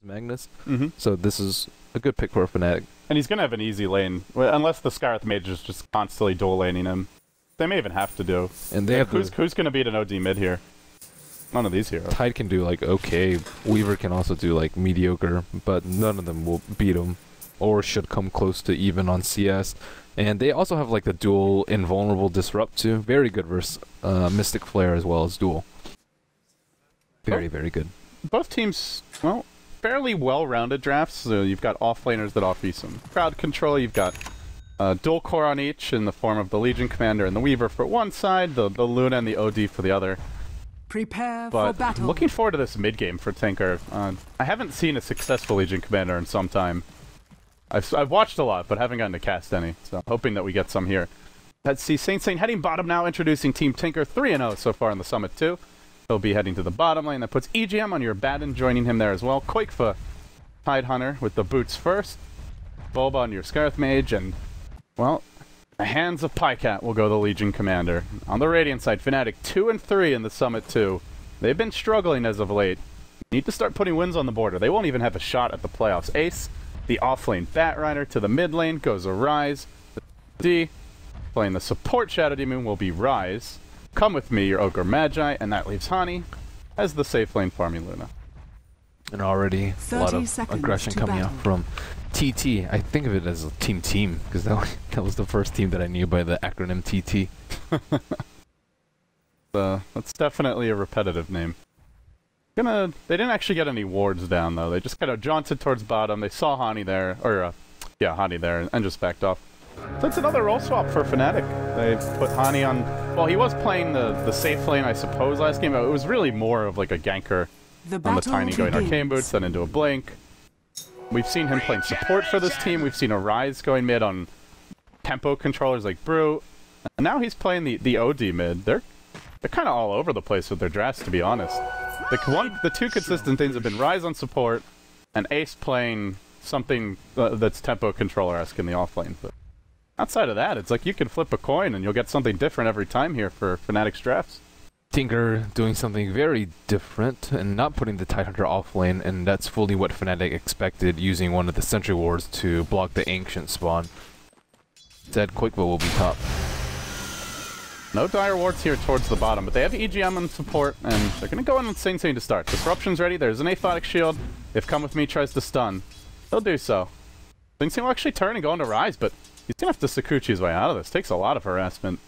Magnus. So this is a good pick for a Fnatic. And he's going to have an easy lane, unless the Skywrath Mage is just constantly dual laning him. They may even have to do. And they have who's going to beat an OD mid here? None of these heroes. Tide can do like okay. Weaver can also do like mediocre, but none of them will beat him or should come close to even on CS. And they also have like the dual invulnerable disrupt too. Very good versus Mystic Flare as well as dual. Very, very good. Both teams, well, fairly well-rounded drafts. So you've got offlaners that offer you some crowd control. You've got dual core on each in the form of the Legion Commander and the Weaver for one side, the Luna and the OD for the other. Prepare for battle. Looking forward to this mid-game for Tinker. I haven't seen a successful Legion Commander in some time. I've watched a lot, but haven't gotten to cast any, so I'm hoping that we get some here. Let's see, Saint heading bottom now, introducing Team Tinker, 3-0 so far in the Summit 2. He'll be heading to the bottom lane. That puts EGM on your Baden, joining him there as well. Koikfa, Tidehunter with the boots first. Bulba on your Skywrath Mage, and, well, the hands of Pycat will go the Legion Commander. On the Radiant side, Fnatic 2-3 in the Summit 2. They've been struggling as of late. Need to start putting wins on the border. They won't even have a shot at the playoffs. Ace, the offlane Batrider, to the mid lane goes Arise. D, playing the support Shadow Demon will be Rise. Come with me, your Ogre Magi, and that leaves Hani as the safe lane farming Luna. And already a lot of aggression coming out from TT. I think of it as a team, because that was the first team that I knew by the acronym TT. That's definitely a repetitive name. They didn't actually get any wards down, though. They just kind of jaunted towards bottom. They saw Hani there, or, yeah, Hani there, and just backed off. So it's another role swap for Fnatic. They put Hani on... Well, he was playing the safe lane, I suppose, last game, but it was really more of like a ganker on the Tiny going Arcane Boots, then into a Blink. We've seen him playing support for this team. We've seen Arise going mid on tempo controllers like Brew. And now he's playing the OD mid. They're kind of all over the place with their drafts, to be honest. The two consistent things have been Rise on support and Ace playing something that's tempo controller-esque in the offlane. But outside of that, it's like you can flip a coin and you'll get something different every time here for Fnatic's drafts. Tinker doing something very different and not putting the Tidehunter off lane, and that's fully what Fnatic expected, using one of the Sentry Wards to block the Ancient spawn. Instead, Koikfa will be top. No Dire Wards here towards the bottom, but they have EGM on support, and they're going to go in with Sing Sing to start. Disruption's ready. There's an Aphotic Shield. If Come With Me tries to stun, they'll do so. Sing Sing will actually turn and go into Rise, but he's going to have to Sakuchi his way out of this. Takes a lot of harassment.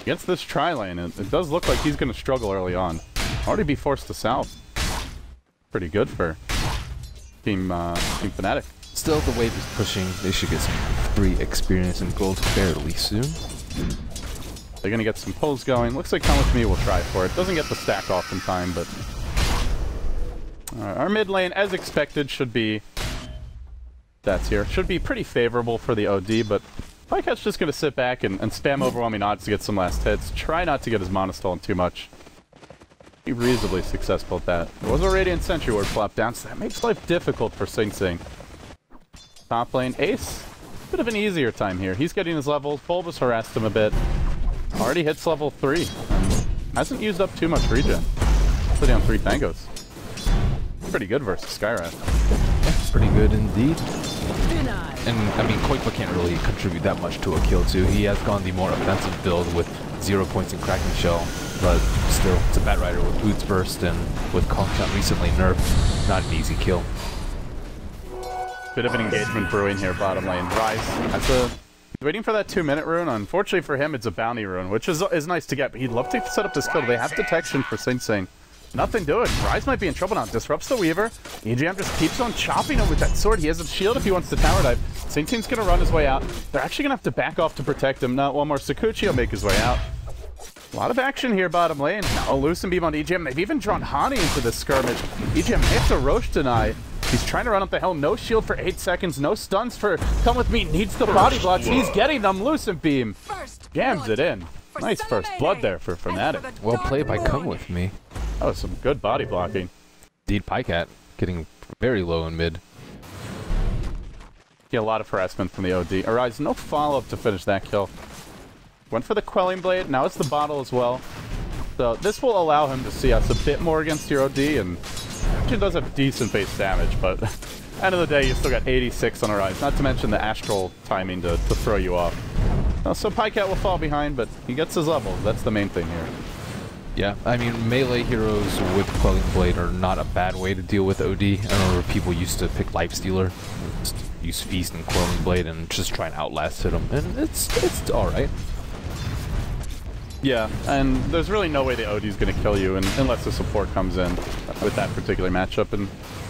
Against this tri-lane, it does look like he's going to struggle early on. Already be forced to south. Pretty good for Team Fnatic. Still, the wave is pushing. They should get some free experience and gold fairly soon. They're going to get some pulls going. Looks like Come With Me will try for it. Doesn't get the stack off in time, but... our mid lane, as expected, should be... That's here. Should be pretty favorable for the OD, but... Pycat's just going to sit back and spam overwhelming odds to get some last hits. Try not to get his mana stolen too much. Be reasonably successful at that. There was a Radiant Sentry Ward flopped down, so that makes life difficult for Sing Sing. Top lane, Ace. Bit of an easier time here. He's getting his levels. Bulbous harassed him a bit. Already hits level 3. And hasn't used up too much regen. Sitting on 3 tangos. Pretty good versus Skywrath. Yeah, pretty good indeed. And, I mean, Koikfa can't really contribute that much to a kill, too. He has gone the more offensive build with 0 points in Kraken Shell, but still, it's a Batrider with Boots Burst, and with Kongchan recently nerfed, not an easy kill. Bit of an engagement brewing here, bottom lane. Rise. He's waiting for that 2-minute rune. Unfortunately for him, it's a bounty rune, which is nice to get, but he'd love to set up this kill. They have detection for Sing Sing. Nothing doing. Rise might be in trouble now. Disrupts the Weaver. EGM just keeps on chopping him with that sword. He has a shield if he wants to tower dive. Sing Sing's going to run his way out. They're actually going to have to back off to protect him. Now, one more Sakuchi will make his way out. A lot of action here bottom lane. Now, a Lucent Beam on EGM. They've even drawn Hani into this skirmish. EGM hits to Roche deny. He's trying to run up the hill. No shield for 8 seconds. No stuns for Come With Me. Needs the body blocks. He's getting them. Lucent Beam. Jams it in. Nice first blood there for Fnatic. Well played by Come With Me. That was some good body blocking. Indeed, Pycat getting very low in mid. Yeah, a lot of harassment from the OD. Arise, no follow-up to finish that kill. Went for the Quelling Blade. Now it's the bottle as well. So this will allow him to see us a bit more against your OD, and Legion does have decent base damage, but end of the day, you still got 86 on Arise. Not to mention the astral timing to throw you off. So Pycat will fall behind, but he gets his level. That's the main thing here. Yeah, I mean, melee heroes with Quelling Blade are not a bad way to deal with OD. I remember people used to pick Lifestealer, just use Feast and Quelling Blade and just try and outlast hit them, and it's alright. Yeah, and there's really no way the OD is going to kill you unless the support comes in with that particular matchup, and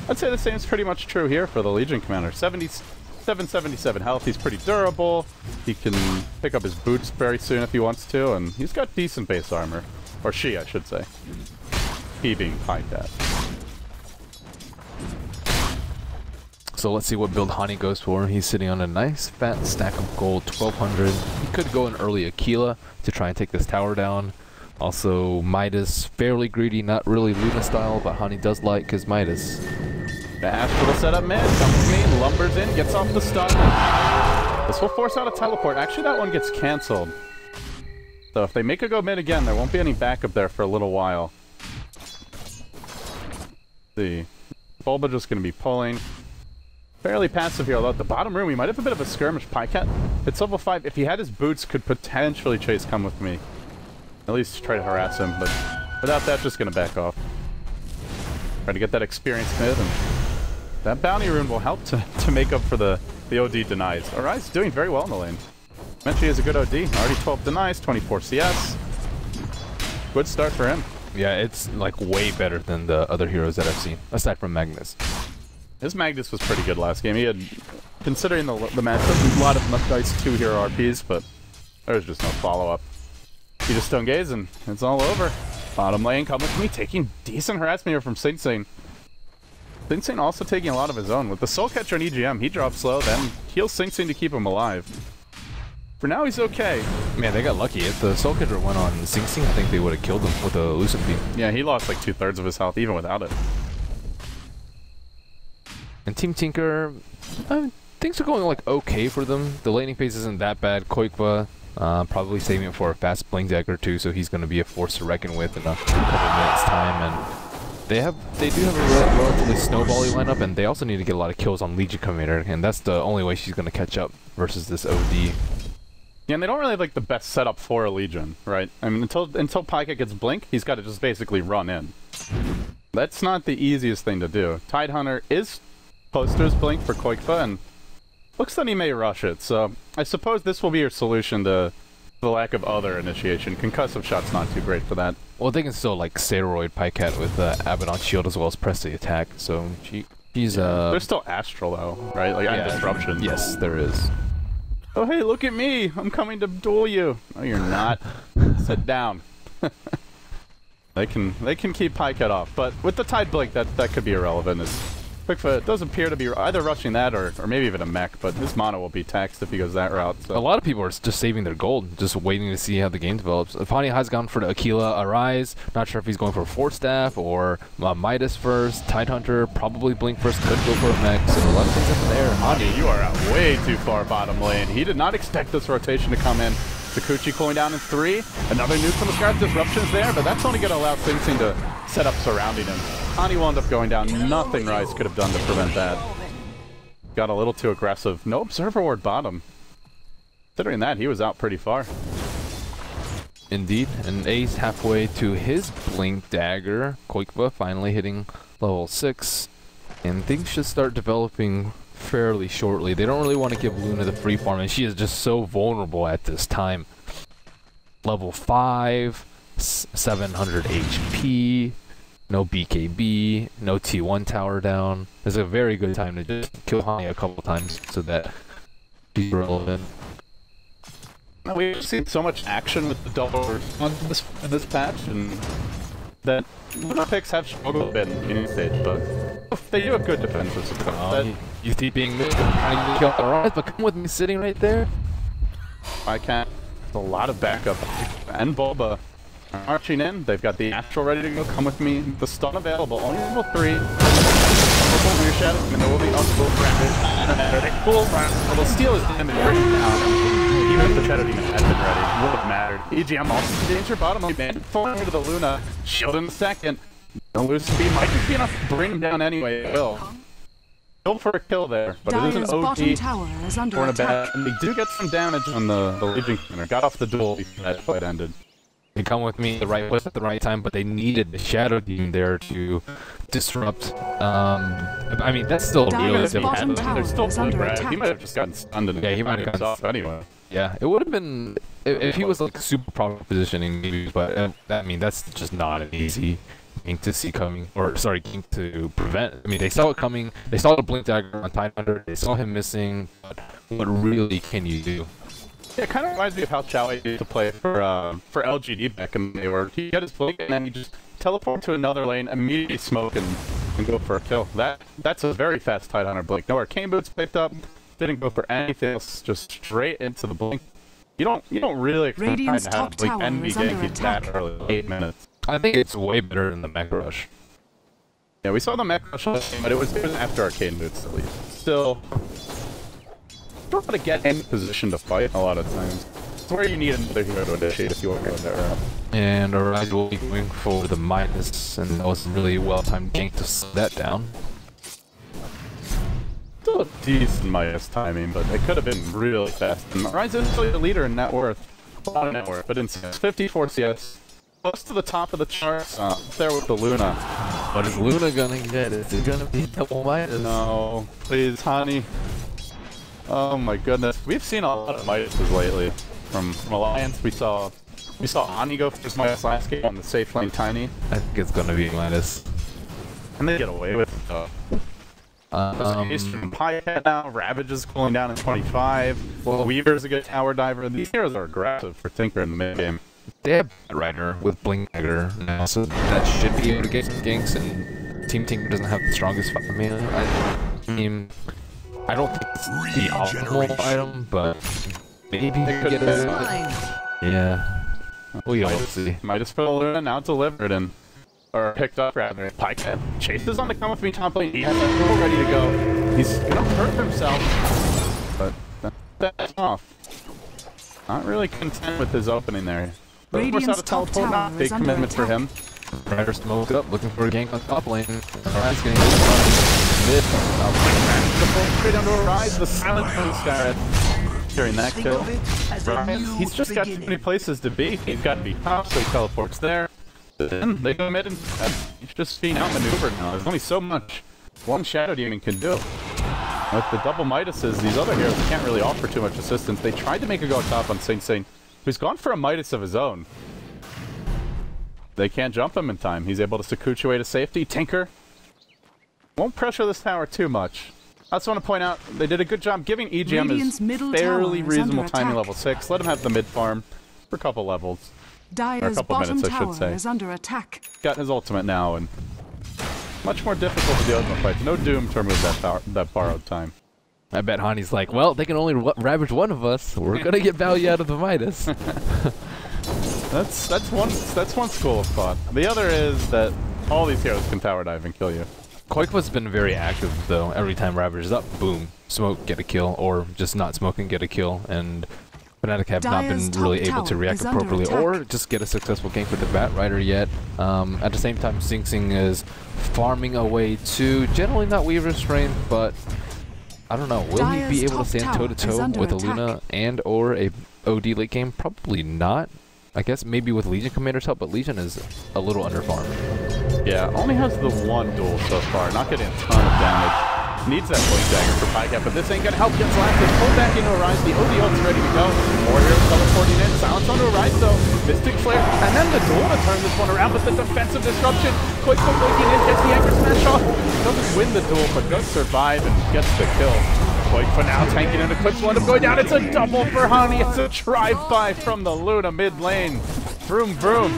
I'd say the same is pretty much true here for the Legion Commander. 77 health, he's pretty durable, he can pick up his boots very soon if he wants to, and he's got decent base armor. Or she, I should say. He being Pycat. So let's see what build Hani goes for. He's sitting on a nice fat stack of gold, 1200. He could go an early Aquila to try and take this tower down. Also, Midas, fairly greedy, not really Luna style, but Hani does like his Midas. The Astral will set up mid, comes with me, lumbers in, gets off the stun. This will force out a teleport. Actually, that one gets cancelled. So if they make it go mid again, there won't be any backup there for a little while. Let's see. Bulba just going to be pulling. Fairly passive here, although at the bottom room, he might have a bit of a skirmish. Pycat, it's level 5. If he had his boots, could potentially chase Come With Me. At least try to harass him, but without that, just going to back off. Try to get that experience mid, and that bounty rune will help to make up for the OD denies. Arise doing very well in the lane. Mentioned he has a good OD. Already 12 denies, 24 CS. Good start for him. Yeah, it's like way better than the other heroes that I've seen, aside from Magnus. His Magnus was pretty good last game. He had, considering the matchup, a lot of nice 2-hero RPs, but there was just no follow-up. He just stone gaze and it's all over. Bottom lane, Come With Me, taking decent harassment here from Sing Sing. Sing Sing also taking a lot of his own. With the Soul Catcher and EGM, he drops low, then heals Sing Sing to keep him alive. For now, he's okay. Man, they got lucky. If the Soul Catcher went on Sing Sing, I think they would have killed him with a Lucent Beam. Yeah, he lost like 2/3 of his health, even without it. And Team Tinker, things are going like okay for them. The laning phase isn't that bad. Koikva, probably saving it for a fast Blink Dagger too, so he's going to be a force to reckon with in a couple minutes time. And they do have a relatively snowbally lineup, and they also need to get a lot of kills on Legion Commander, and that's the only way she's going to catch up versus this OD. Yeah, and they don't really have like the best setup for a Legion, right? I mean, until Pycat gets Blink, he's got to just basically run in. That's not the easiest thing to do. Tidehunter is close to his Blink for Koikva, and looks that he may rush it, so I suppose this will be your solution to the lack of other initiation. Concussive Shot's not too great for that. Well, they can still like Steroid Pycat with Abaddon Shield as well as press the attack, so she's There's still Astral though, right? Like, and Disruption. Yes, there is. Oh hey, look at me! I'm coming to duel you! No, you're not. Sit down. They can keep Pycat off, but with the Tide Blink, that could be irrelevant. Quickfoot does appear to be either rushing that or maybe even a mech, but his mana will be taxed if he goes that route. So. A lot of people are just saving their gold, just waiting to see how the game develops. Hani has gone for the Aquila Arise. Not sure if he's going for a Force Staff or Midas first. Tidehunter probably Blink first, could go for a mech. So a lot of things up in there. Hani, you are out way too far bottom lane. He did not expect this rotation to come in. Sakuchi cooling down in 3. Another nuke from the Scarlet Disruption's there, but that's only going to allow Sing Sing to set up surrounding him. Hani will end up going down. Nothing Rise could have done to prevent that. Got a little too aggressive. No Observer Ward bottom. Considering that, he was out pretty far. Indeed. And Ace halfway to his Blink Dagger. Koikva finally hitting level 6. And things should start developing fairly shortly. They don't really want to give Luna the free farm, and she is just so vulnerable at this time. Level 5, 700 HP, no BKB, no T1 tower down. It's a very good time to just kill Hani a couple times so that she's relevant. We've seen so much action with the double on in this patch, and that Luna picks have struggled a bit in the stage, but they do have good defensive support. You see being trying to kill Arise, but Come With Me sitting right there. I can't. A lot of backup. And Bulba marching in. They've got the Astral ready to go. Come With Me. The stun available. Only level 3. Your shadow, and there will be uncle branded. They cool. Although Steel is damage right now. Even if the Shadow Demon had been ready, would have mattered. EGM also in danger. Bottom lane, man. Falling into the Luna. Shield in the second. Don't lose speed. Might just be enough to bring him down anyway. It will. Go for a kill there, but it is an Dire's OD bottom tower is under for a attack. bad, and they do get some damage on the Legion Commander. Got off the duel before that fight ended. They come with me the right place at the right time, but they needed the Shadow Demon there to disrupt. I mean, that's still really Dire's difficult. bottom tower There's still is blue under grab. He attack. might have just gotten stunned and Yeah, he might have gotten off anyway. Yeah, it would have been if he was like super proper positioning, maybe. But I mean, that's just not an easy thing to see coming, or sorry, thing to prevent. I mean, they saw it coming. They saw the blink dagger on Tidehunter. They saw him missing. But what really can you do? Yeah, it kind of reminds me of how Chow used to play for LGD back in the day, where he had his blink and then he just teleport to another lane, immediately smoke and go for a kill. That's a very fast Tidehunter blink. No arcane boots picked up. Didn't go for anything else, just straight into the blink. You don't really expect Radiant's to have top blink tower and be is under ganking that attack. early, 8 minutes. I think it's way better than the Mech Rush. Yeah, we saw the mech rush last game, but it was after arcane boots at least. Still, don't want to get in position to fight a lot of times. It's where you need another hero to initiate if you want to go that route. And Arise will be going for the Midas, and that was really well-timed gank to slow that down. Still a decent Midas timing, but it could have been really fast. And Rise is still the leader in net worth. A lot of net worth, but in CS. 54 CS. Close to the top of the charts. There with the Luna. What is Luna gonna get? Is it gonna be double Midas? No, please, honey. Oh my goodness. We've seen a lot of Midases lately. From Alliance, we saw Ani go for his Midas last game on the safe lane Tiny. I think it's gonna be Midas. And they get away with it though. Eastern Piecat now, Ravage is cooling down in 25. Well, Weaver's a good tower diver. These heroes are aggressive for Tinker in the mid game. they have Rider with Blink Dagger now, so that should be able to get some ganks, and Team Tinker doesn't have the strongest fight mana. I don't think it's the optimal item, but maybe you It could get be. it. Yeah. We'll see. Might just put a Luna now delivered and or picked up rather. Piecat chases on the come with me top lane. He has that duel ready to go. He's gonna hurt himself, but that's off. Not really content with his opening there. But of course, Radiant's out of top teleport, not tower big is under commitment for attack. him. Rider smoked up, looking for a gank on top lane. Arise getting mid. The full straight under a rise. The silent from Scarlet during that kill. He's just got too many places to be. He's got to be top, so he teleports there. Then they go mid and he's just being outmaneuvered now. There's only so much one Shadow Demon can do. With the double Midases, these other heroes can't really offer too much assistance. They tried to make a go top on Saint Saint, who's gone for a Midas of his own. They can't jump him in time. He's able to Sakuchi to safety. Tinker won't pressure this tower too much. I just want to point out, they did a good job giving EGM Radiant's his middle fairly tower is reasonable under timing attack. level 6. Let him have the mid farm for a couple levels. Dire's couple bottom minutes, I should tower say. is under attack. Got his ultimate now, and much more difficult to deal with fights. No Doom to remove that borrowed time. I bet Hani's like, well, they can only ravage one of us. We're gonna get value out of the Midas. That's one school of thought. The other is that all these heroes can tower dive and kill you. Koikwa's been very active though. Every time Ravage is up, boom, smoke, get a kill, or just not smoke and get a kill. And Fnatic have not Dire's been really top able to tower react is under appropriately, attack. or just get a successful gank with the Bat Rider yet. At the same time, Sing Sing is farming away too. Generally not Weaver's strength, but I don't know. Will he Dire's be able top to stand toe to tower is toe under with a attack. Luna and or a OD late game? Probably not. I guess maybe with Legion Commander's help, but Legion is a little underfarmed. Yeah, only has the one duel so far, not getting a ton of damage. Needs that Blink Dagger for Piecat, but this ain't gonna help. Gets lasted, pulled back into Arise. The OD ult's ready to go. Warriors teleporting in. Silence onto Arise though. Mystic Flare, and then the duel to turn this one around, but the defensive disruption. Quick breaking in, gets the Anchor Smash off. Doesn't win the duel, but does survive and gets the kill. Quake for now, tanking into Quick's one up, going down. It's a double for Hani. It's a drive-by from the Luna mid lane. Vroom, vroom.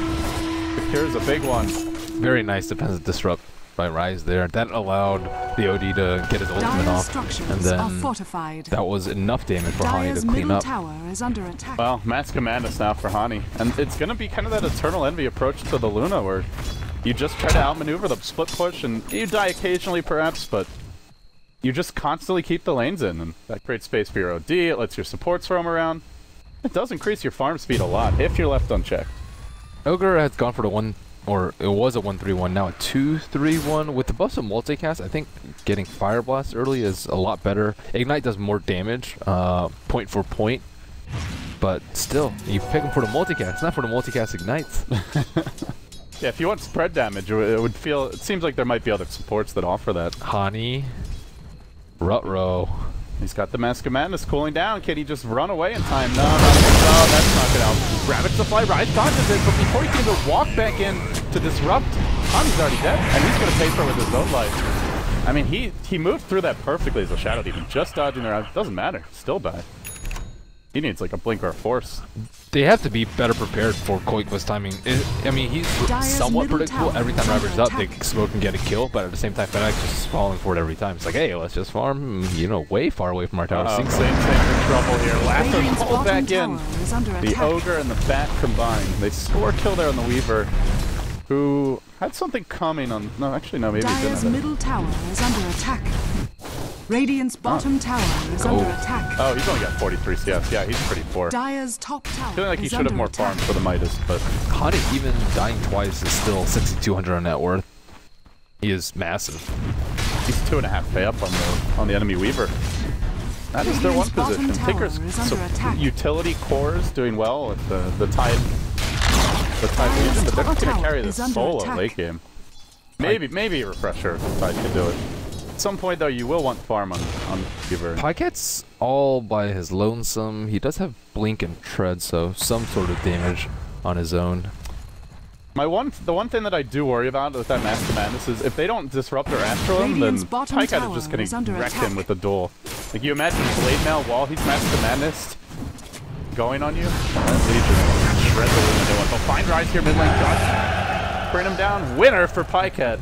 Secures a big one. Very nice defensive disrupt by Rise there. That allowed the OD to get his ultimate Dire's off, structures and are then fortified. that was enough damage for Hani Dire's to clean middle up. tower is under attack. Well, Matt's Commandus now for Hani. And it's going to be kind of that Eternal Envy approach to the Luna where you just try to outmaneuver the split push and you die occasionally perhaps, but you just constantly keep the lanes in, and that creates space for your OD, it lets your supports roam around. It does increase your farm speed a lot if you're left unchecked. Ogre has gone for the one or it was a 1-3-1, now a 2-3-1. With the buffs of multicast, I think getting Fire Blast early is a lot better. Ignite does more damage, point for point, but still, you pick him for the multicast, not for the multicast ignites. Yeah, if you want spread damage, it seems like there might be other supports that offer that. Hani, Rutro. He's got the Mask of Madness cooling down. Can he just run away in time? No, that's not gonna help. Ravage the Fly Rise dodges it, but before he can even walk back in to disrupt, Hani's already dead, and he's gonna pay for it with his own life. I mean, he moved through that perfectly as a Shadow Demon, just dodging there. It doesn't matter, still bad. He needs like a blink or a force. They have to be better prepared for Koikva's timing. I mean, he's somewhat predictable. Every time Ravage is up, they smoke and get a kill, but at the same time, Fnatic just falling for it every time. It's like, hey, let's just farm, you know, way far away from our tower. Same in trouble here. Lasso pulled back in. The Ogre and the Bat combined. They score kill there on the Weaver, who had something coming on... No, actually, no, maybe he Dire's didn't. middle tower is under attack. Radiant's bottom tower is under attack. Oh, he's only got 43 CS. Yeah, he's pretty poor. Dire's top tower Feeling like he is should have under more attack. farms for the Midas, but... Hani even dying twice is still 6,200 on net worth. He is massive. He's 2.5 pay up on the enemy Weaver. That is their one Radiant's bottom position. tower Tinker's is under attack. utility cores doing well with the Tide Legion, but they're top gonna tower carry this is under solo attack. late game. Maybe a refresher if Tide can do it. At some point though, you will want farm on Weaver. Pyket's all by his lonesome. He does have blink and tread, so some sort of damage on his own. The one thing that I do worry about with that Mask of Madness is if they don't disrupt or Astral him, then Radiant's bottom Pyket tower is just is gonna under wreck attack. him with the duel. Like you imagine Blade Mail while he's Mask of Madness going on you, and Legion shred the Luna one. They'll find Rise here mid lane, Josh. Bring him down. Winner for Pyket.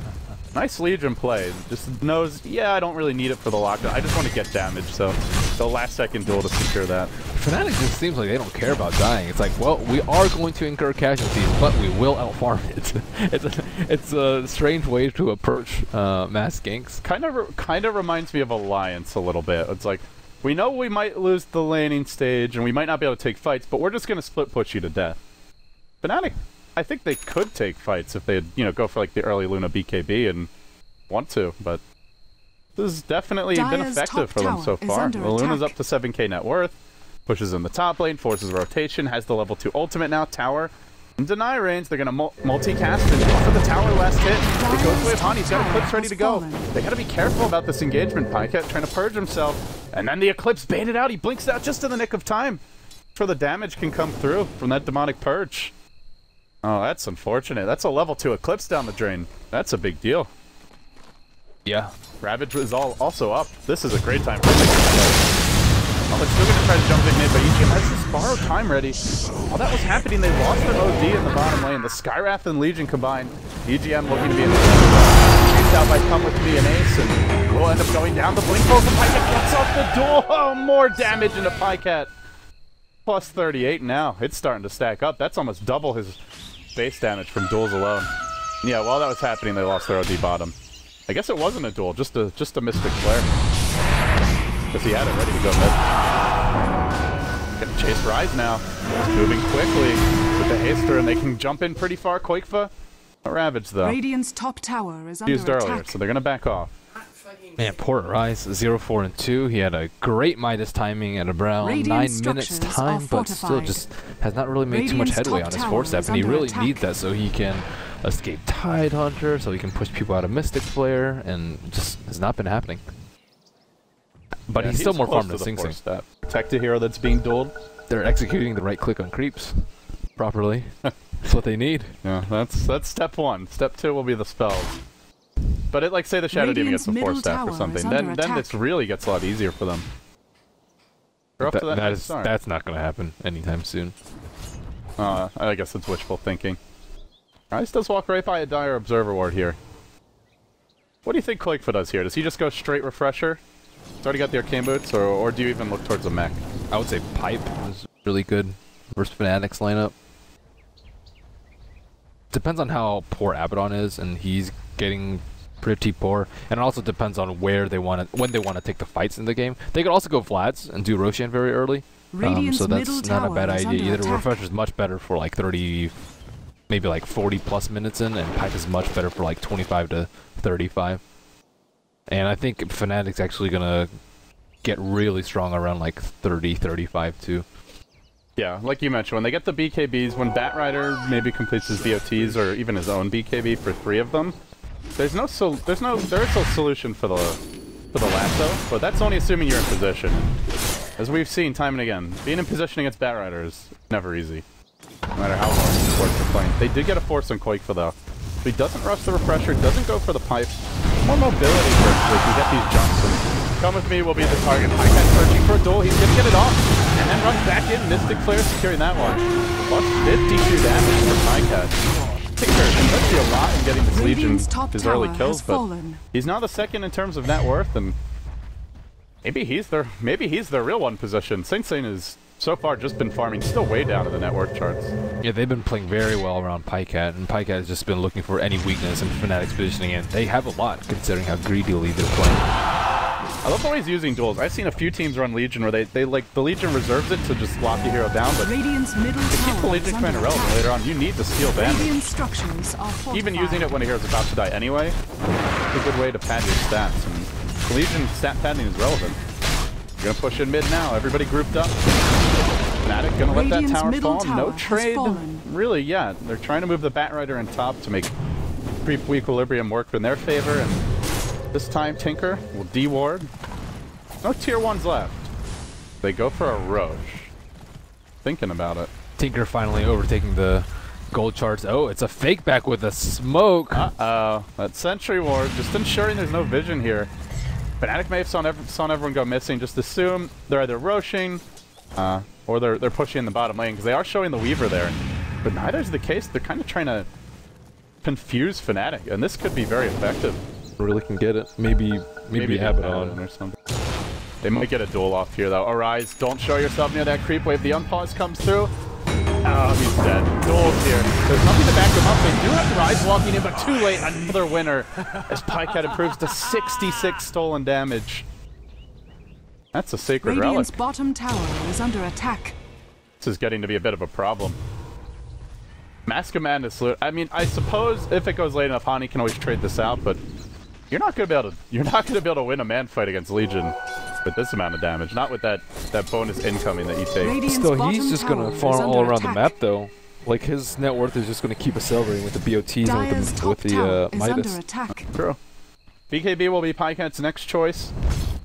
Nice Legion play. Just knows, yeah, I don't really need it for the lockdown. I just want to get damage, so the last second duel to secure that. Fnatic just seems like they don't care about dying. It's like, well, we are going to incur casualties, but we will outfarm it. it's a strange way to approach mass ganks. Kind of reminds me of Alliance a little bit. It's like, we know we might lose the laning stage and we might not be able to take fights, but we're just going to split push you to death. Fnatic, I think they could take fights if they'd, go for like the early Luna BKB and want to, but this has definitely been Dire's effective top for them tower so is far. under Luna's attack. up to 7k net worth, pushes in the top lane, forces rotation, has the level 2 ultimate now, tower. In deny range, they're going to multicast and go for the tower last hit. It goes away with Han, he's got Eclipse ready to go. They got to be careful about this engagement. Pyket trying to purge himself, and then the Eclipse baited out. He blinks out just in the nick of time for the damage can come through from that demonic purge. Oh, that's unfortunate. That's a level 2 Eclipse down the drain. That's a big deal. Yeah. Ravage is also up. This is a great time for them. Oh, they're still going to try to jump in mid, but EGM has this borrowed time ready. While that was happening, they lost their OD in the bottom lane. The Skywrath and Legion combined. EGM looking to be in the chased out by Come With Me and Ace, and will end up going down. The Blink Bolt from Pyket cuts off the duel. Oh, more damage into Pyket. Plus 38 now. It's starting to stack up. That's almost double his base damage from duels alone. Yeah, while that was happening, they lost their OD bottom. I guess it wasn't a duel, just a Mystic Flare. Because he had it ready to go mid. Gonna chase Rise now. He's moving quickly with the Haster, and they can jump in pretty far. Koikva, a Ravage though. Radiant's top tower is under Used attack. earlier, so they're gonna back off. Man, poor Rise, 0-4-2. He had a great Midas timing at around Radiant 9 minutes structures time, are but still fortified. just has not really made too much Radiant's headway top on his tower four-step, is and he under really attack. needs that so he can escape Tide Hunter, so he can push people out of Mystic Flare, and just has not been happening. But Yeah, he's still more close farmed to than the Sing Sing. 4-step. Protect a hero that's being dueled. They're executing the right click on creeps properly. That's what they need. Yeah, that's step 1. Step 2 will be the spells. But it, like, say the Shadow Demon gets Radiant's a middle 4-step tower or is something, under then attack. this really gets a lot easier for them. They're off to that nice start. That's not going to happen anytime soon. I guess it's wishful thinking. Rise does walk right by a Dire Observer Ward here. What do you think Koikva does here? Does he just go straight Refresher? He's already got the Arcane Boots, or do you even look towards a mech? I would say Pipe is really good versus Fnatic's lineup. Depends on how poor Abaddon is, and he's getting pretty poor. And it also depends on where they when they want to take the fights in the game. They could also go Vlad's and do Roshan very early. Radiant's So that's middle not a tower bad is idea under either. attack. Refresher's much better for like 30, maybe like 40 plus minutes in, and Pyke is much better for like 25 to 35. And I think Fnatic's actually gonna get really strong around like 30, 35 too. Yeah, like you mentioned, when they get the BKBs, when Batrider maybe completes his BOTs or even his own BKB for 3 of them, there is no solution for the lasso, but that's only assuming you're in position. As we've seen time and again, being in position against Batrider is never easy, no matter how long the supports are playing. They did get a force on Koikfa though. So he doesn't rush the refresher, doesn't go for the pipe. More mobility first, we can get these jumps. And Come With Me will be the target. Pyke searching for a duel, he's gonna get it off. And then runs back in, Mystic Flare securing that one. Plus 52 damage for Pyke. Tinker invested a lot in getting this Legion his early kills, but he's now the second in terms of net worth, and maybe he's their real one position. Saint has so far just been farming, still way down in the net worth charts. Yeah, they've been playing very well around Pycat, and Pycat has just been looking for any weakness in Fnatic's positioning, and they have a lot considering how greedily they're playing. I love the way he's using duels. I've seen a few teams run Legion where they like the Legion reserves it to just lock the hero down, but Radiant's middle to keep the Legion commander relevant later on, you need to steal damage. Radiant structures are fortified. Even using it when a hero's about to die anyway, it's a good way to pad your stats, and the Legion stat padding is relevant. You're gonna push in mid now, everybody grouped up. Fnatic gonna let that tower fall, no trade. Really, yeah, they're trying to move the Batrider in top to make creep equilibrium work in their favor, and this time Tinker will de-ward. No tier 1s left. They go for a Roche. Thinking about it. Tinker finally overtaking the gold charts. Oh, it's a fake back with a smoke. Uh-oh. That Sentry Ward, just ensuring there's no vision here. Fnatic may have saw everyone go missing. Just assume they're either Roshing, or they're pushing in the bottom lane, because they are showing the Weaver there. But neither's the case. They're kind of trying to confuse Fnatic, and this could be very effective. Really can get it. Maybe have it on or something. They might get a duel off here though. Arise, don't show yourself near that creep wave. The unpause comes through. Oh, he's dead. Duels here. There's nothing to back them up. They do have Rise walking in, but too late. Another winner as Pycat improves to 66 stolen damage. That's a sacred Radiant's relic. bottom tower is under attack. This is getting to be a bit of a problem. Mask of Madness. I mean, I suppose if it goes late enough, Hani can always trade this out, but you're not gonna be able to win a man fight against Legion with this amount of damage. Not with that bonus incoming that you take. Radiant's Still, bottom he's just gonna tower farm is all under around the attack. map though. Like his net worth is just gonna keep accelerating with the BOTs Dire's and top with tower the is Midas. under attack. True. BKB will be Pycat's next choice.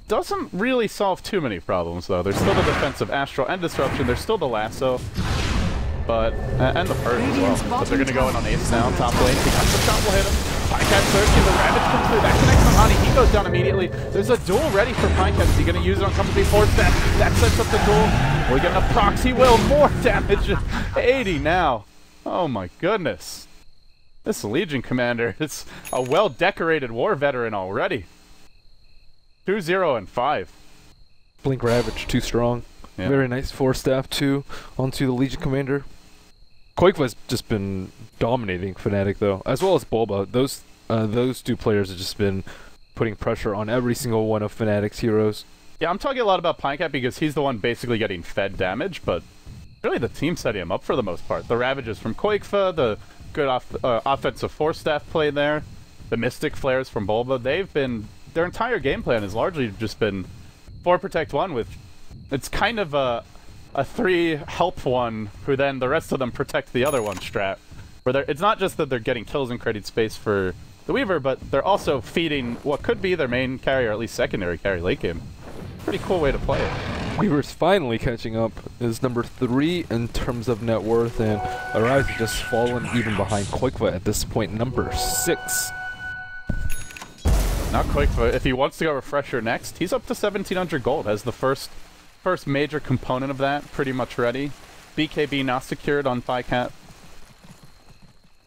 Doesn't really solve too many problems though. There's still the defensive Astral and Disruption. There's still the Lasso. But, and the Purge as well. But they're gonna go in on Ace now, top lane. Because the shot will hit him. Pycat searching, the Ravage comes through. That connects on Hani. He goes down immediately. There's a duel ready for Pycat. Is he gonna use it on Company Force? That sets up the duel. Will he get enough procs? He will. More damage. 80 now. Oh my goodness. This Legion commander is a well-decorated war veteran already. 2-0 and 5. Blink Ravage, too strong. Yeah. Very nice 4-staff too onto the Legion commander. Koikva's just been dominating Fnatic though, as well as Bulba. Those two players have just been putting pressure on every single one of Fnatic's heroes. Yeah, I'm talking a lot about Pycat because he's the one basically getting fed damage, but really the team setting him up for the most part. The Ravages from Koikva, the good offensive 4-staff play there, the Mystic Flares from Bulba, their entire game plan has largely just been 4 protect 1 with, it's kind of a 3 help 1 who then the rest of them protect the other one strat. Where it's not just that they're getting kills and creating space for the Weaver, but they're also feeding what could be their main carry or at least secondary carry late game. Pretty cool way to play it. Weaver's finally catching up. Is number 3 in terms of net worth, and Arise has just fallen even behind Koikva at this point, number 6. Not Koikva. If he wants to go Refresher next, he's up to 1,700 gold. Has the first major component of that pretty much ready. BKB not secured on Pycat.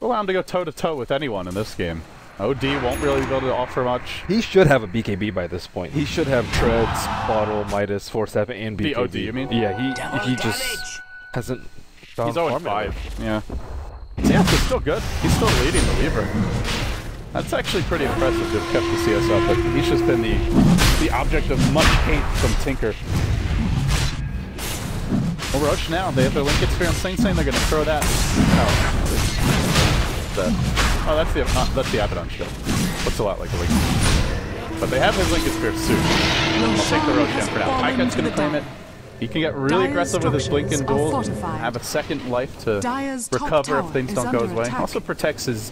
Allow him to go toe-to-toe with anyone in this game. OD won't really be able to offer much. He should have a BKB by this point. He should have Treads, Bottle, Midas, 4-7, and BKB. The OD, you mean? Yeah, he just hasn't found He's 0-5. formula. Yeah. CS is still good. He's still leading the Weaver. That's actually pretty impressive to have kept the CS up, but he's just been the object of much hate from Tinker. Well, Roche now, they have their Link Experience. Saint saying they're going to throw that. No. that? Oh, that's the Abaddon ship. Looks a lot like a Lincoln. But they have his Lincoln Spear soon. I'll take the Roshan for now. Pyket's gonna claim it. He can get really aggressive with his Blink and Duel, have a second life to recover if things don't go his way. Also protects his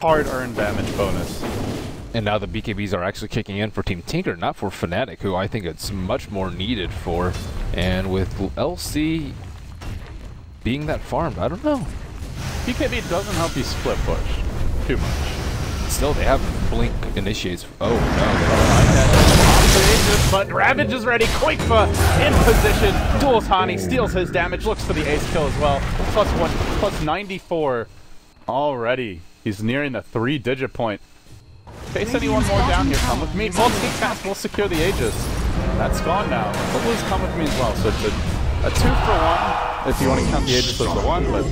hard-earned damage bonus. And now the BKBs are actually kicking in for Team Tinker, not for Fnatic, who I think it's much more needed for. And with LC being that farmed, I don't know. BKB doesn't help you split push too much. Still, they have Blink initiates. Oh no. But Ravage is ready. Koikfa in position. Duels Hani, steals his damage, looks for the ace kill as well. +1, +94 already. He's nearing the 3-digit point. Face anyone more down here, come with me. Multicast will secure the Aegis. That's gone now. But Blues come with me as well, so it's a 2 for 1 if you want to count the Aegis as the 1, but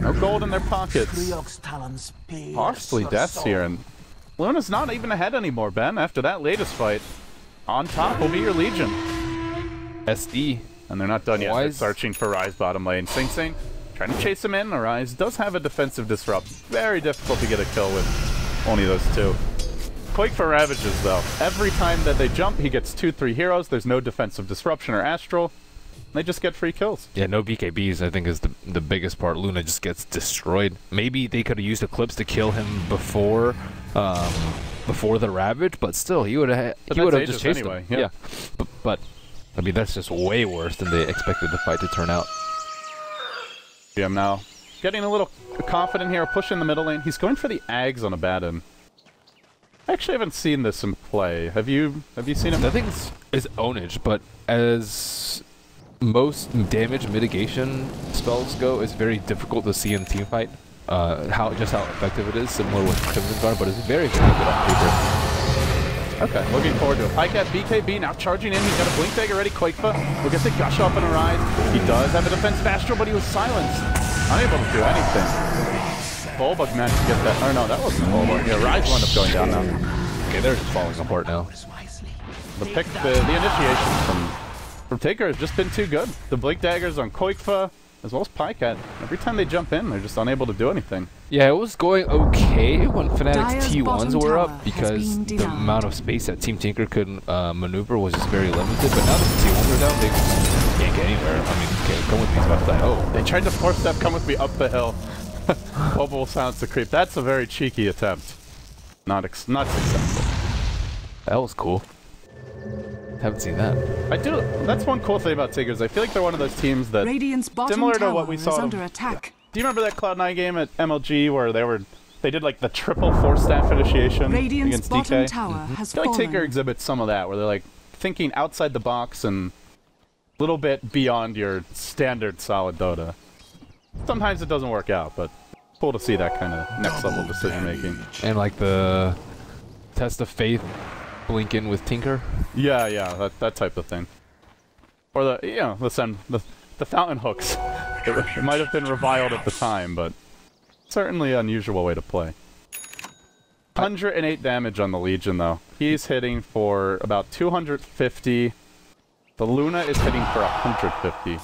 no gold in their pockets. Costly deaths here, and Luna's not even ahead anymore, Ben, after that latest fight. On top will be your Legion. SD. And they're not done yet. They're searching for Ryze bottom lane. Sing Sing trying to chase him in. Ryze does have a defensive disrupt. Very difficult to get a kill with only those two. Quake for Ravages, though. Every time that they jump, he gets 2-3 heroes. There's no defensive disruption or astral. They just get free kills. Yeah, no BKBs, I think, is the biggest part. Luna just gets destroyed. Maybe they could have used Eclipse to kill him before the Ravage, but still, he would have just chased anyway, him. Yeah. But I mean, that's just way worse than they expected the fight to turn out. GM now getting a little confident here, pushing the middle lane. He's going for the Ags on Abaddon. I actually haven't seen this in play. Have you seen him? I think it's ownage, but as most damage mitigation spells go, it's very difficult to see in teamfight. How effective it is, similar with Crimson Guard, but it's very, very good on paper. Okay, looking forward to it. Pycat BKB now charging in. He's got a Blink Dagger ready. Quakefa will get the Gush up and a Rise. He does have a defensive Astral, but he was silenced. Unable to do anything. Bulbug managed to get that. Oh no, that wasn't Bulbug. Yeah, Rise will end up going down now. Okay, they're just falling apart now. The initiation from Taker has just been too good. The Blink Daggers on Quakefa, as well as Pycat. Every time they jump in, they're just unable to do anything. Yeah, it was going okay when Fnatic's T1s were up because the amount of space that Team Tinker could maneuver was just very limited. But now that the T1s are down, they can't get anywhere. I mean, come with me up the hill. They tried to force step, come with me up the hill. Bobo will silence the creep. That's a very cheeky attempt. Not successful. That was cool. Haven't seen that. That's one cool thing about Tigers. I feel like they're one of those teams that, similar to what we saw. Under attack. Do you remember that Cloud9 game at MLG where they did like the triple 4-staff initiation against DK? I feel like Taker exhibits some of that, where they're like thinking outside the box and a little bit beyond your standard solid Dota. Sometimes it doesn't work out, but cool to see that kind of next level decision making. And like the test of faith. Blink in with Tinker? Yeah, that type of thing. Or the fountain hooks. It might have been reviled at the time, but certainly an unusual way to play. 108 damage on the Legion, though. He's hitting for about 250. The Luna is hitting for 150.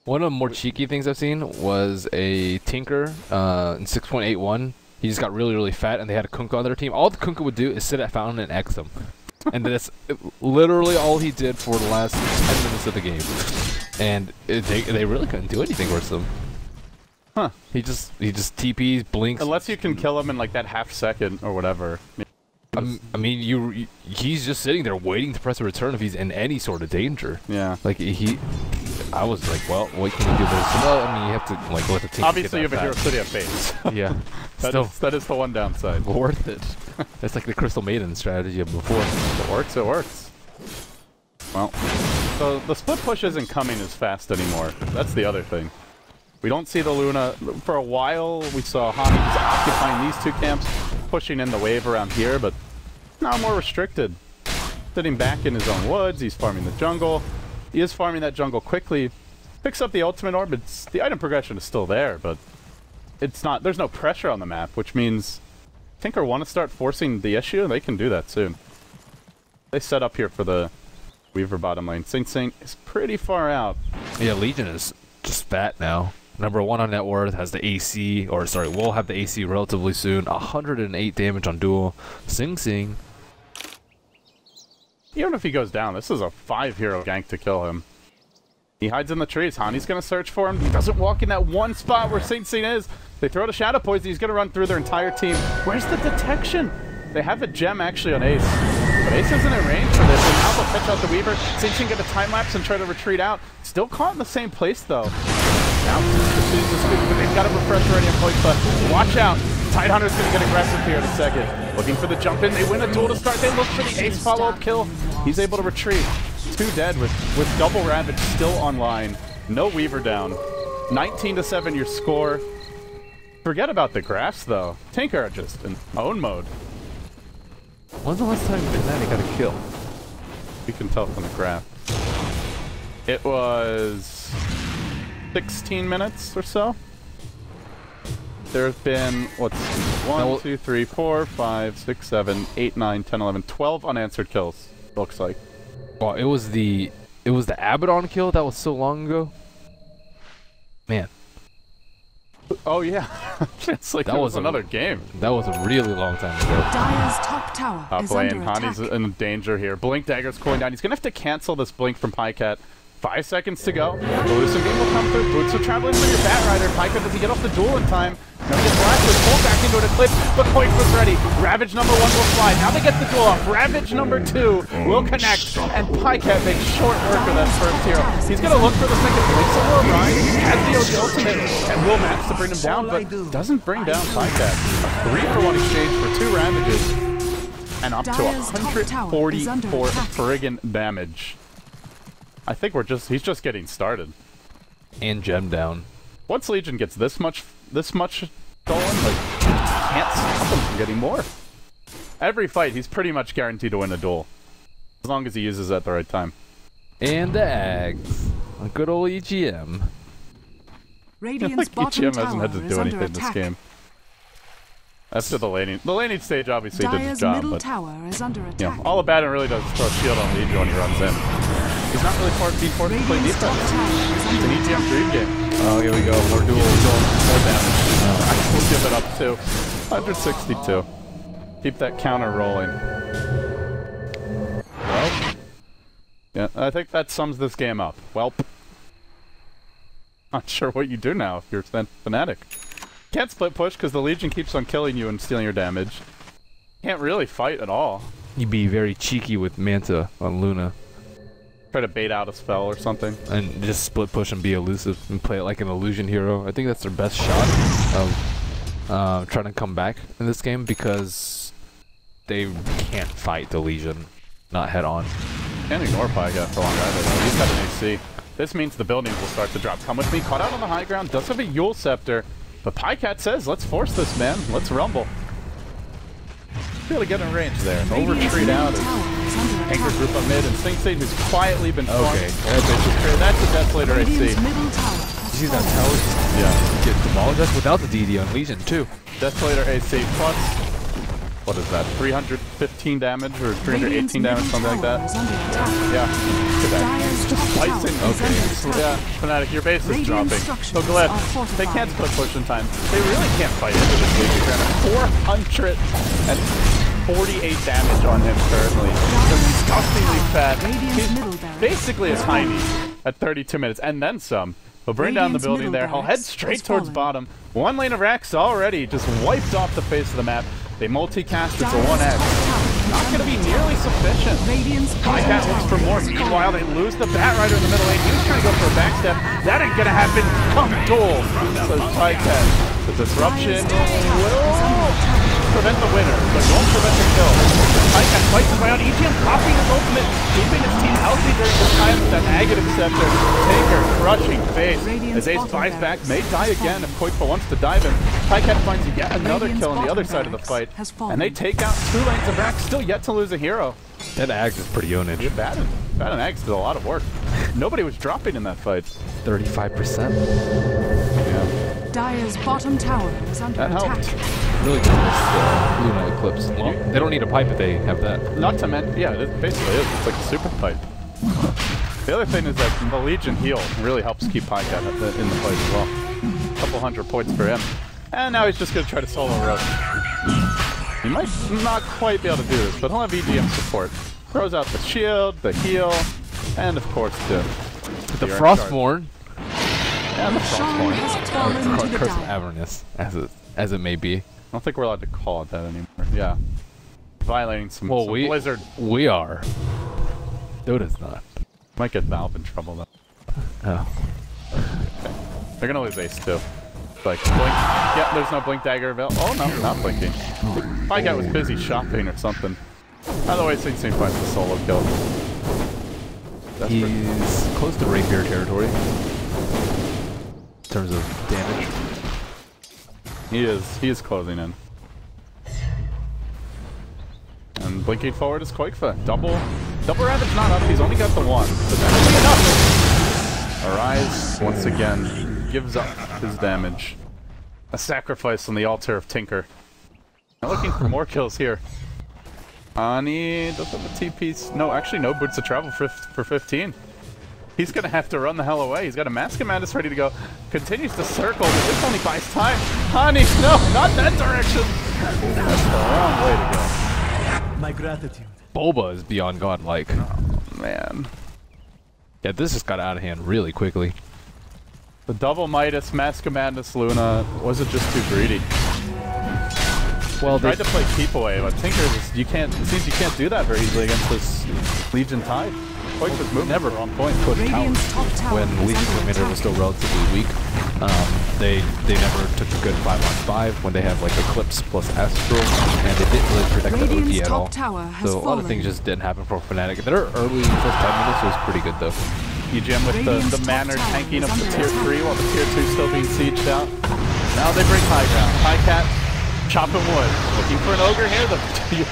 One of the more cheeky things I've seen was a Tinker in 6.81. He just got really, really fat, and they had a Kunkka on their team. All the Kunkka would do is sit at Fountain and X them. And that's literally all he did for the last 10 minutes of the game. And they really couldn't do anything versus him. Huh. He just TPs, blinks. Unless you can kill him in like that half second or whatever. I mean, he's just sitting there waiting to press a return if he's in any sort of danger. Yeah. Like, I was like, well, what can you do? Well, I mean, you have to like let the team. Obviously, you have a Hero City at base. Yeah. that is the one downside. Worth it. It's like the Crystal Maiden strategy of before. It works. It works. Well, so the split push isn't coming as fast anymore. That's the other thing. We don't see the Luna. For a while, we saw Hani occupying these two camps, pushing in the wave around here, but now more restricted. Sitting back in his own woods, he's farming the jungle. He is farming that jungle quickly. Picks up the ultimate orb. The item progression is still there, but it's not. There's no pressure on the map, which means Tinker want to start forcing the issue. They can do that soon. They set up here for the Weaver bottom lane. Sing Sing is pretty far out. Yeah, Legion is just fat now. Number 1 on net worth, has the AC, or sorry, will have the AC relatively soon. 108 damage on duel. Sing Sing. Even if he goes down, this is a 5-hero gank to kill him. He hides in the trees. Hani's gonna search for him. He doesn't walk in that one spot where Sing Sing is. They throw the Shadow Poison. He's gonna run through their entire team. Where's the detection? They have a gem actually on Ace. But Ace isn't in range for this, and now they'll catch out the Weaver. Sing Sing get a time lapse and try to retreat out. Still caught in the same place though. Now pursues the scoop, but they've got a refresh already on point, but watch out. Tidehunter's gonna get aggressive here in a second. Looking for the jump in. They win a duel to start. They look for the Ace follow-up kill. He's able to retreat. 2 dead with double Ravage still online. No Weaver down. 19-7 your score. Forget about the graphs though. Tinker just in own mode. When's the last time Fnatic got a kill? You can tell from the graph. It was 16 minutes or so. There have been, what's 1, 2, 3, 4, 5, 6, 7, 8, 9, 10, 11, 12 unanswered kills, looks like. Well, it was the Abaddon kill that was so long ago. Man. Oh yeah, it's like that was another game. That was a really long time ago. Dire's top tower Top is lane, under Hani's attack. in danger here. Blink Dagger's cooling down. He's gonna have to cancel this blink from Pycat. 5 seconds to go. The Lucid game will come through. Boots will travel in for your Batrider. Pycat, does he get off the duel in time? Now he gets blasted, pulled back into an eclipse, but Point was ready. Ravage number 1 will fly. Now they get the duel off. Ravage number 2 will connect, and Pycat makes short work of that first hero. He's gonna look for the second blink, so will Ryan has the ultimate and will match to bring him down, but doesn't bring down Pycat. A 3-for-1 exchange for 2 Ravages, and up to 144 friggin' damage. I think he's just getting started. And gem down. Once Legion gets this much going, like, can't stop him from getting more. Every fight, he's pretty much guaranteed to win a duel. As long as he uses it at the right time. And the Ags. A good old EGM. Radiant's Like bottom EGM tower hasn't had to is do under anything in this attack. game. After the laning stage obviously did his Dire's job, middle but tower is under you attack. know, all Abaddon really does is throw a shield on Legion when he runs in. He's not really being forced to play Radiant's top defense. tower is It's under an EGM attack. dream game. Oh, here we go. More duels. More damage. I will give it up too. 162. Keep that counter rolling. Well, yeah, I think that sums this game up. Welp. Not sure what you do now if you're Fnatic. Can't split push because the Legion keeps on killing you and stealing your damage. Can't really fight at all. You'd be very cheeky with Manta on Luna. Try to bait out a spell or something. And just split push and be elusive and play it like an illusion hero. I think that's their best shot of trying to come back in this game because they can't fight the Legion, not head on. Can't ignore Pygat for long either though. He's got an AC. This means the buildings will start to drop. Come with me, caught out on the high ground, does have a Yule Scepter, but Pycat says, let's force this, man. Let's rumble. Really get in range there. They'll Radiant's retreat middle out. tower is under Anchor attack. group up mid, and Sing Sing, who's quietly been formed. Okay. That's a Desolator AC. Radiant's middle tower has You see that fallen. tower Yeah. get demolished? That's without the DD on Legion too. Desolator AC plus, what is that, 315 damage or 318 damage, something like that? Is under attack. Yeah. Look at that. Dire's top Slicing. tower is under Yeah, attack. Fnatic, your base is Radiant dropping. structures So glad are fortified. they can't split push in time. They really can't fight into this Legion Granite. 448 damage on him currently. Disgustingly fat. Radiant's He's middle barracks basically a has tiny fallen. at 32 minutes, and then some. He'll bring down the Radiant's building middle there. He'll head barracks straight has towards fallen. bottom. One lane of Rax already just wiped off the face of the map. They multicast it to Dire's 1x. top tower is Not going to under be attack. nearly sufficient. Radiant's bottom Pycat looks for tower more. is Meanwhile, fallen. they lose the Batrider in the middle lane. He was trying to go for a backstep. That ain't going to happen. Come duel, says Pycat. The disruption Dire's top tower is under will attack. prevent the winner, but won't prevent the kill. Pycat fights his way out. EGM popping his ultimate, keeping his team healthy during this time with that negative scepter. Taker crushing face. As Ace buys back, may die again if Koipa wants to dive him. Pycat finds yet another Radiant's kill on the other bottom side of the fight. barracks has fallen. And they take out 2 lanes of Rax, still yet to lose a hero. That Ags is pretty Yeah, ownage. Bad and Axe did a lot of work. Nobody was dropping in that fight. 35%. Yeah. Dire's bottom tower is under That attack. helped. Really good with Luna Eclipse. Well, they don't need a pipe if they have that. Not to mention, yeah, it basically is. It's like a super fight. The other thing is that the Legion heal really helps keep Pycat in the fight as well. couple hundred points for him. And now he's just going to try to solo roast. He might not quite be able to do this, but he'll have EGM support. Throws out the shield, the heal, and of course the Frostborn. And the Sean Frostborn. has fallen to the Curse of dark. Avernus, as it may be. I don't think we're allowed to call it that anymore. Yeah. Violating some Blizzard. We are. Dota's not. Might get Valve in trouble though. Oh. They're gonna lose Ace too. Like, blink. Yeah, there's no Blink Dagger available. Oh no, not blinking. My guy was busy shopping or something. By the way, Sing Sing finds the solo kill. He's close to Rapier territory in terms of damage. He is closing in. And blinking forward is Koikfa. Double Ravage not up, he's only got the one. But that's enough! Arise, once again, gives up his damage. A sacrifice on the altar of Tinker. Now looking for more kills here. Ani doesn't have a TP. No, actually no boots of travel for 15. He's gonna have to run the hell away. He's got a Mask of Madness ready to go. Continues to circle, but this only buys time. Ani, no, not that direction! That's the wrong way to go. My gratitude. Bulba is beyond godlike. Oh, man. Yeah, this just got out of hand really quickly. The double Midas, Mask of Madness, Luna, was it just too greedy? Well, Tried to play keep away, but Tinker is, it seems you can't do that very easily against this Legion Tide. Quite was moving never on point. Radiant's top tower when is Legion under Commander was attack. still relatively weak, they never took a good 5-on-5 when they have like Eclipse plus Astral, and they didn't really protect the Radiant's OD at all. top tower has So a lot of fallen. things just didn't happen for Fnatic. Their early first 10 minutes was pretty good though. EGM with Radiant's the top Manor tower tanking is up the under tier attack. 3 while the tier 2 still being sieged out. Now they bring high ground. High Cat, chopping wood. Looking for an Ogre here. The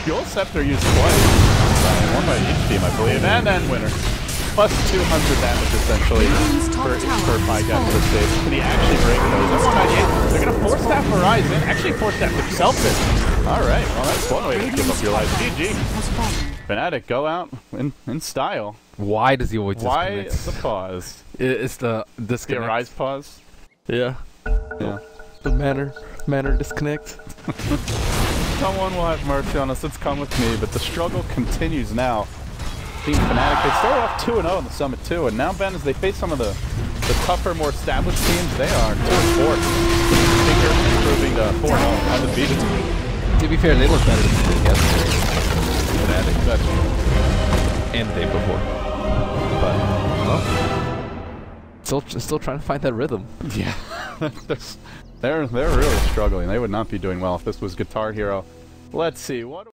Fuel Scepter used twice. One by each team, I believe. And then winner. Plus 200 damage essentially Radiant's top for tower High has Cat for fallen. stage. Can he actually break those? At 198, they're going to force staff Horizon. Actually force staff himself in. Alright, well that's one way to give up your life. GG. Has fallen. Fnatic, go out in style. Why does he always Why disconnect? the pause? It's the The disconnect. Arise pause? Yeah. Yeah. The manner disconnect. Someone will have mercy on us. It's come with me, but the struggle continues now. Team Fnatic, they started off 2-0 in the Summit 2, and now, Ben, as they face some of the tougher, more established teams, they are 2-4. Tinker improving to 4-0, undefeated. To be fair, they look better than they did yesterday. Fnatic, that's And the day before. But, well, still trying to find that rhythm. yeah. They're really struggling. They would not be doing well if this was Guitar Hero. Let's see. What